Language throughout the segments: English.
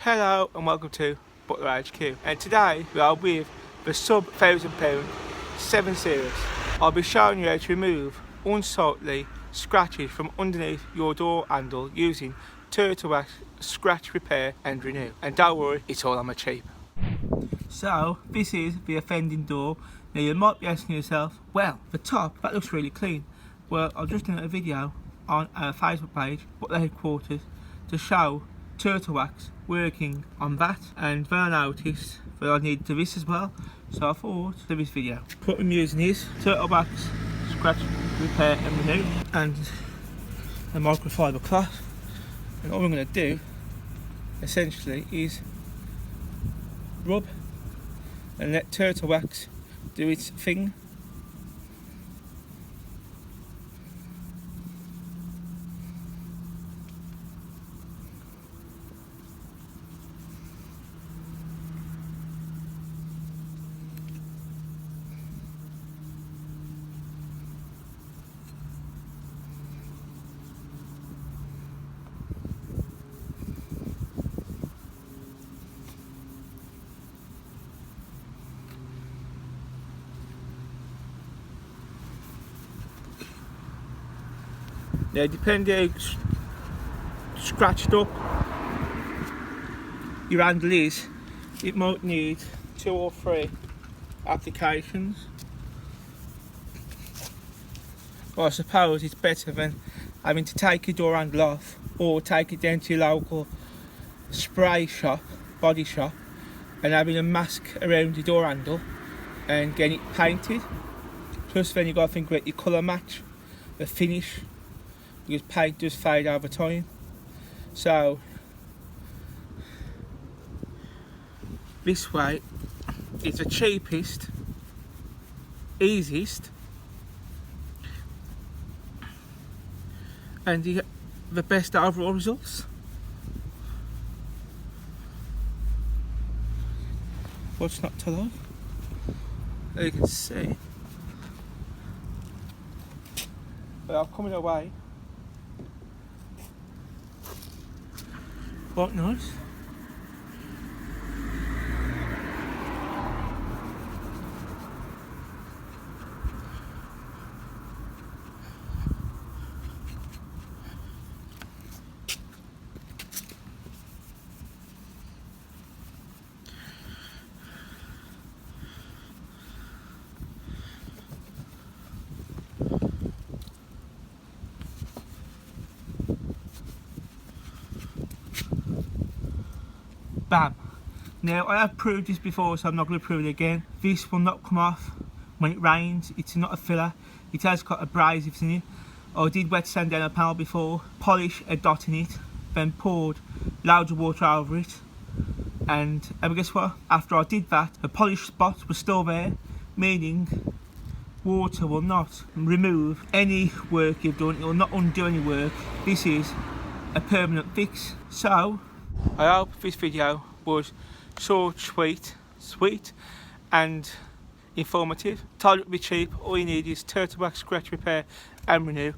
Hello and welcome to Butler-HQ, and today we are with the sub £1,000 7 Series. I'll be showing you how to remove unsightly scratches from underneath your door handle using turtle wax scratch repair and renew. And don't worry, it's all on the cheap. So this is the offending door. Now you might be asking yourself, well, the top, that looks really clean. Well, I've just done a video on our Facebook page, Butler-Head.Quarters, to show turtle wax working on that, and then I noticed that I needed to do this as well, so I thought do this video. What I'm using is turtle wax scratch repair and renew and a microfiber cloth, and all I'm going to do essentially is rub and let turtle wax do its thing. Now, depending how scratched up your handle is, it might need 2 or 3 applications. Well, I suppose it's better than having to take your door handle off or take it down to your local spray shop, body shop, and having a mask around your door handle and getting it painted. Plus then you've got to think about your colour match, the finish, because paint does fade over time. So this way is the cheapest, easiest, and you get the best overall results. What's not to like? As you can see, they are coming away quite nice. Bam! Now, I have proved this before, so I'm not going to prove it again. This will not come off when it rains. It's not a filler. It has got abrasives in it. I did wet sand down a panel before, polish a dot in it, then poured loads of water over it. And guess what? After I did that, the polished spot was still there, meaning water will not remove any work you've done. It will not undo any work. This is a permanent fix. So I hope this video was short, sweet and informative. Told it to be cheap. All you need is turtle wax scratch repair and renew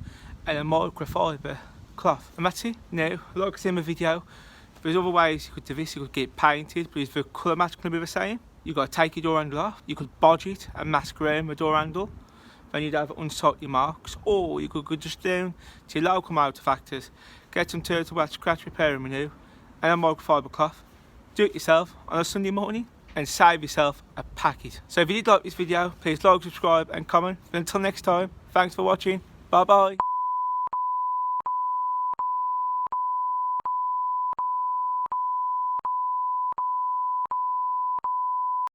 and a microfiber cloth, and that's it. Now, like I said in my video, there's other ways you could do this. You could get it painted, but is the colour match going to be the same? You've got to take your door handle off. You could bodge it and mask around the door handle, then you'd have unsightly marks. Or you could go just down to your local motor factors, get some turtle wax scratch repair and renew and a microfiber cloth, do it yourself on a Sunday morning and save yourself a packet. So if you did like this video, please like, subscribe and comment. And until next time, thanks for watching, bye bye.